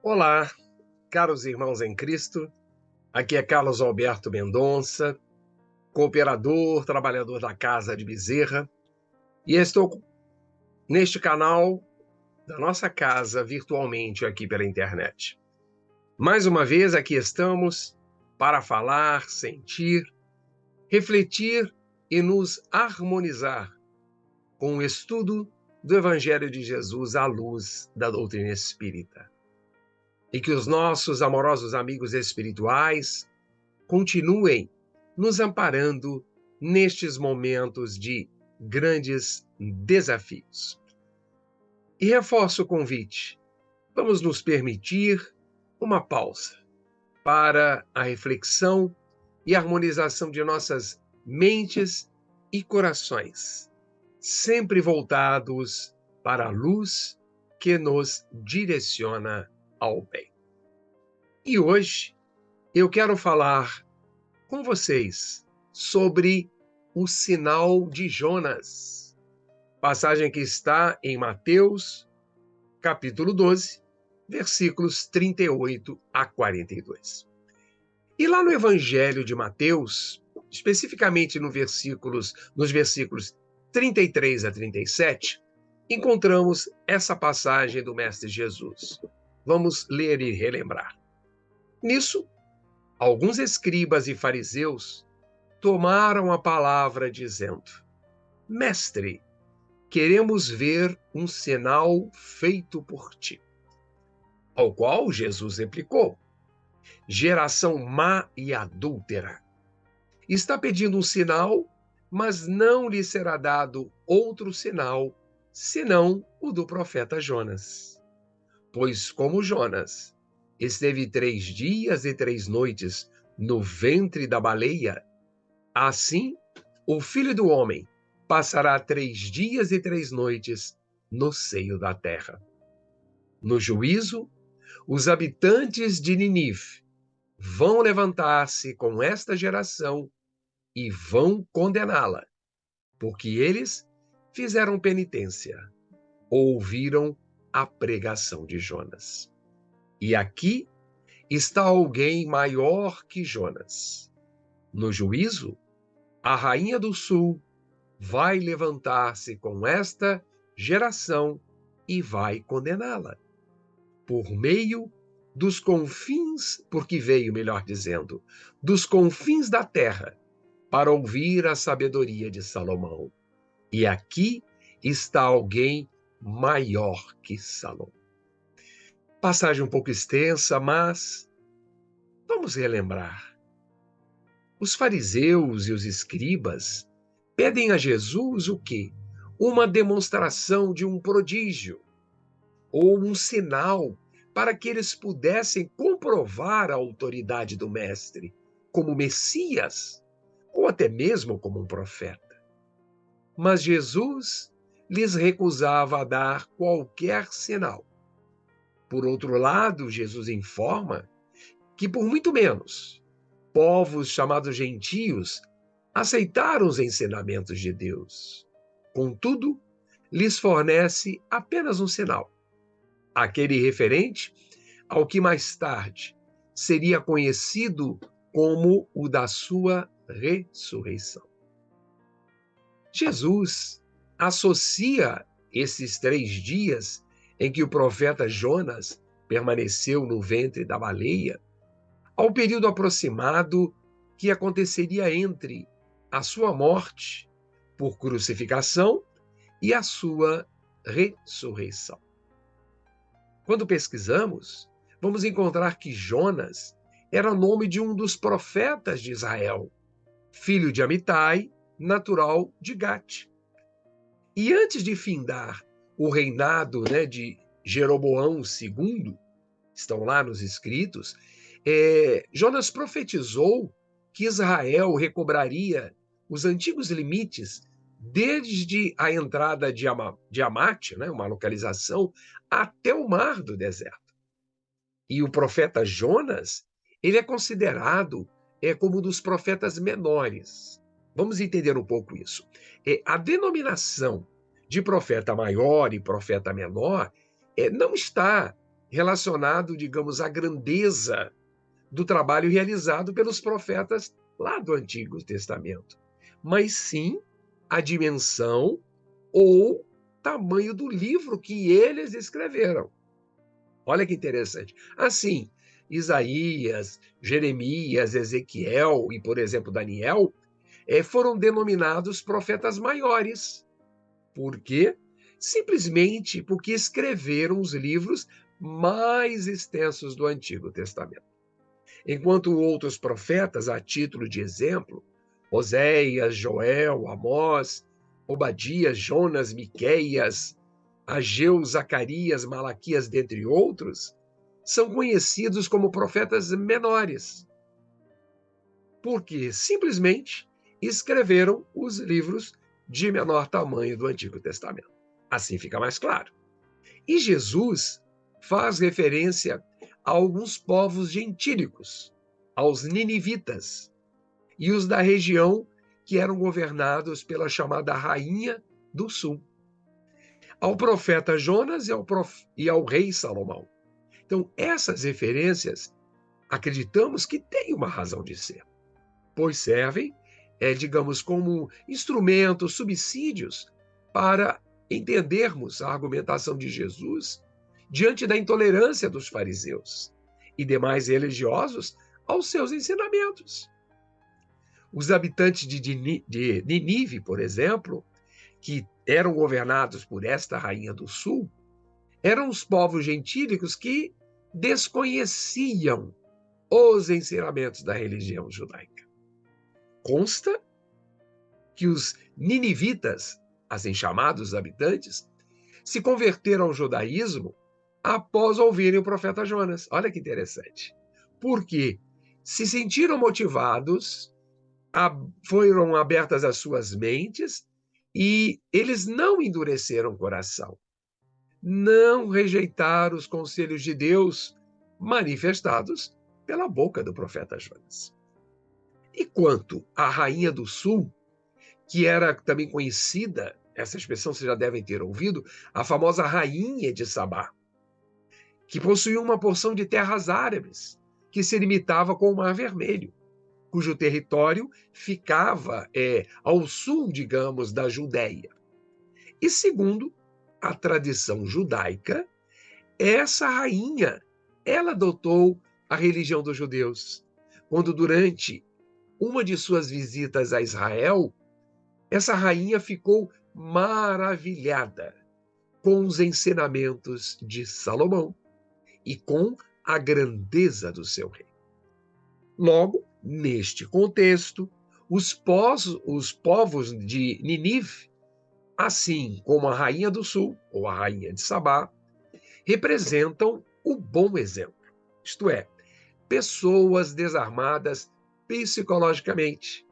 Olá, caros irmãos em Cristo. Aqui é Carlos Alberto Mendonça, cooperador, trabalhador da Casa de Bezerra, e estou neste canal da nossa casa virtualmente aqui pela internet. Mais uma vez aqui estamos para falar, sentir, refletir e nos harmonizar com o estudo do Evangelho de Jesus à luz da doutrina espírita. E que os nossos amorosos amigos espirituais continuem nos amparando nestes momentos de grandes desafios. E reforço o convite. Vamos nos permitir uma pausa para a reflexão e harmonização de nossas mentes e corações, sempre voltados para a luz que nos direciona ao bem. E hoje eu quero falar com vocês sobre o sinal de Jonas, passagem que está em Mateus, capítulo 12, versículos 38 a 42. E lá no Evangelho de Mateus, especificamente nos versículos 33 a 37, encontramos essa passagem do Mestre Jesus. Vamos ler e relembrar. Nisso, alguns escribas e fariseus tomaram a palavra dizendo: Mestre, queremos ver um sinal feito por ti. Ao qual Jesus replicou: Geração má e adúltera. Está pedindo um sinal, mas não lhe será dado outro sinal, senão o do profeta Jonas. Pois como Jonas esteve 3 dias e 3 noites no ventre da baleia, assim o Filho do Homem passará 3 dias e 3 noites no seio da terra. No juízo, os habitantes de Ninive vão levantar-se com esta geração e vão condená-la, porque eles fizeram penitência, ouviram a pregação de Jonas. E aqui está alguém maior que Jonas. No juízo, a rainha do sul vai levantar-se com esta geração e vai condená-la. Por meio dos confins, porque veio, melhor dizendo, dos confins da terra, para ouvir a sabedoria de Salomão. E aqui está alguém maior que Salomão. Passagem um pouco extensa, mas vamos relembrar. Os fariseus e os escribas pedem a Jesus o quê? Uma demonstração de um prodígio ou um sinal para que eles pudessem comprovar a autoridade do Mestre como Messias ou até mesmo como um profeta. Mas Jesus lhes recusava a dar qualquer sinal. Por outro lado, Jesus informa que por muito menos povos chamados gentios aceitaram os ensinamentos de Deus. Contudo, lhes fornece apenas um sinal, aquele referente ao que mais tarde seria conhecido como o da sua ressurreição. Jesus associa esses 3 dias em que o profeta Jonas permaneceu no ventre da baleia ao período aproximado que aconteceria entre a sua morte por crucificação e a sua ressurreição. Quando pesquisamos, vamos encontrar que Jonas era o nome de um dos profetas de Israel, filho de Amitai, natural de Gate. E antes de findar o reinado de Jeroboão II, estão lá nos escritos, Jonas profetizou que Israel recobraria os antigos limites desde a entrada de Amate, uma localização, até o mar do deserto. E o profeta Jonas, ele é considerado como um dos profetas menores. Vamos entender um pouco isso. A denominação de profeta maior e profeta menor não está relacionado, digamos, à grandeza do trabalho realizado pelos profetas lá do Antigo Testamento, mas sim a dimensão ou tamanho do livro que eles escreveram. Olha que interessante. Assim, Isaías, Jeremias, Ezequiel e, por exemplo, Daniel, foram denominados profetas maiores. Por quê? Simplesmente porque escreveram os livros mais extensos do Antigo Testamento. Enquanto outros profetas, a título de exemplo, Oséias, Joel, Amós, Obadias, Jonas, Miqueias, Ageu, Zacarias, Malaquias, dentre outros, são conhecidos como profetas menores, porque simplesmente escreveram os livros de menor tamanho do Antigo Testamento. Assim fica mais claro. E Jesus faz referência a alguns povos gentílicos, aos ninivitas, e os da região que eram governados pela chamada Rainha do Sul, ao profeta Jonas e ao rei Salomão. Então, essas referências, acreditamos que têm uma razão de ser, pois servem, digamos, como instrumentos, subsídios para entendermos a argumentação de Jesus diante da intolerância dos fariseus e demais religiosos aos seus ensinamentos. Os habitantes de Nínive, por exemplo, que eram governados por esta rainha do sul, eram os povos gentílicos que desconheciam os ensinamentos da religião judaica. Consta que os ninivitas, assim chamados habitantes, se converteram ao judaísmo após ouvirem o profeta Jonas. Olha que interessante. Porque se sentiram motivados, foram abertas as suas mentes e eles não endureceram o coração. Não rejeitaram os conselhos de Deus manifestados pela boca do profeta Jonas. E quanto à rainha do sul, que era também conhecida, essa expressão vocês já devem ter ouvido, a famosa rainha de Sabá, que possuía uma porção de terras árabes, que se limitava com o Mar Vermelho, cujo território ficava ao sul, digamos, da Judéia. E segundo a tradição judaica, essa rainha, ela adotou a religião dos judeus, quando durante uma de suas visitas a Israel, essa rainha ficou maravilhada com os ensinamentos de Salomão e com a grandeza do seu rei. Logo, neste contexto, os povos de Ninive, assim como a rainha do sul, ou a rainha de Sabá, representam o bom exemplo, isto é, pessoas desarmadas psicologicamente,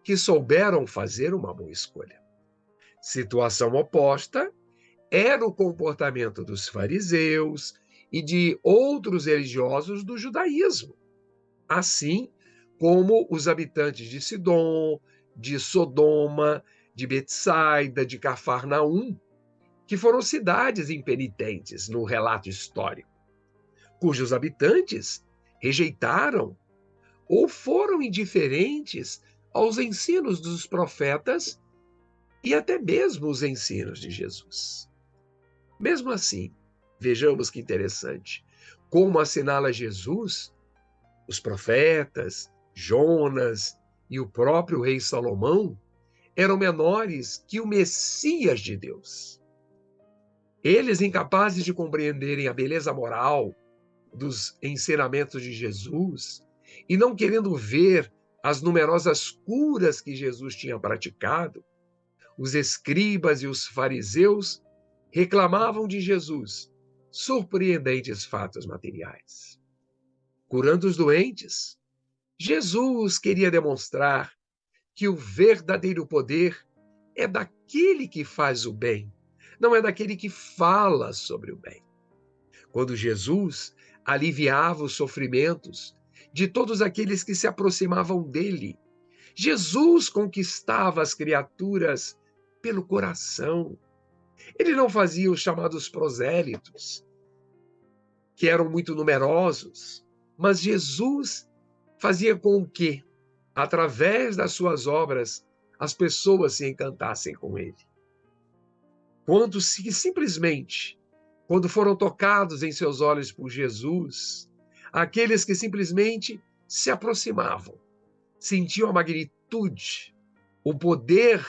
que souberam fazer uma boa escolha. Situação oposta era o comportamento dos fariseus e de outros religiosos do judaísmo, assim como os habitantes de Sidom, de Sodoma, de Betsaida, de Cafarnaum, que foram cidades impenitentes no relato histórico, cujos habitantes rejeitaram ou foram indiferentes aos ensinos dos profetas e até mesmo os ensinos de Jesus. Mesmo assim, vejamos que interessante, como assinala Jesus, os profetas, Jonas e o próprio rei Salomão eram menores que o Messias de Deus. Eles, incapazes de compreenderem a beleza moral dos ensinamentos de Jesus e não querendo ver as numerosas curas que Jesus tinha praticado, os escribas e os fariseus reclamavam de Jesus surpreendentes fatos materiais. Curando os doentes, Jesus queria demonstrar que o verdadeiro poder é daquele que faz o bem, não é daquele que fala sobre o bem. Quando Jesus aliviava os sofrimentos de todos aqueles que se aproximavam dele, Jesus conquistava as criaturas pelo coração. Ele não fazia os chamados prosélitos, que eram muito numerosos, mas Jesus fazia com que, através das suas obras, as pessoas se encantassem com ele. Quando foram tocados em seus olhos por Jesus, aqueles que simplesmente se aproximavam, sentiam a magnitude, o poder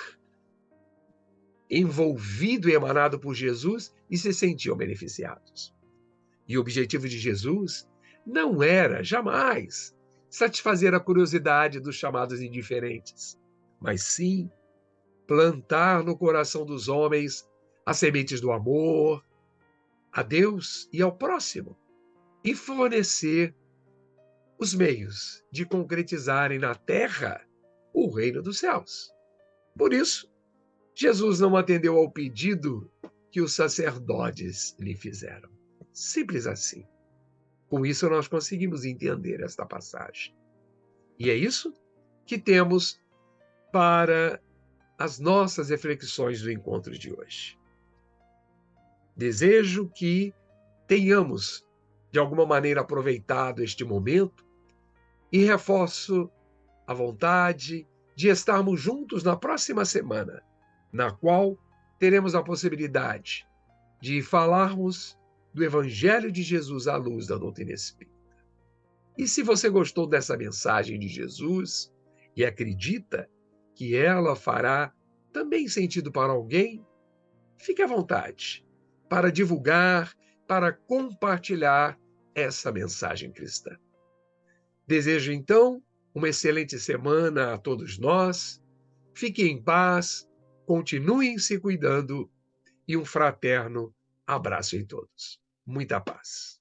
envolvido e emanado por Jesus e se sentiam beneficiados. E o objetivo de Jesus não era, jamais, satisfazer a curiosidade dos chamados indiferentes, mas sim plantar no coração dos homens as sementes do amor a Deus e ao próximo, e fornecer os meios de concretizarem na terra o reino dos céus. Por isso, Jesus não atendeu ao pedido que os sacerdotes lhe fizeram. Simples assim. Com isso, nós conseguimos entender esta passagem. E é isso que temos para as nossas reflexões do encontro de hoje. Desejo que tenhamos, de alguma maneira, aproveitado este momento e reforço a vontade de estarmos juntos na próxima semana, na qual teremos a possibilidade de falarmos do Evangelho de Jesus à luz da doutrina espírita. E se você gostou dessa mensagem de Jesus e acredita que ela fará também sentido para alguém, fique à vontade para divulgar, para compartilhar essa mensagem cristã. Desejo, então, uma excelente semana a todos nós. Fiquem em paz, continuem se cuidando e um fraterno abraço em todos. Muita paz.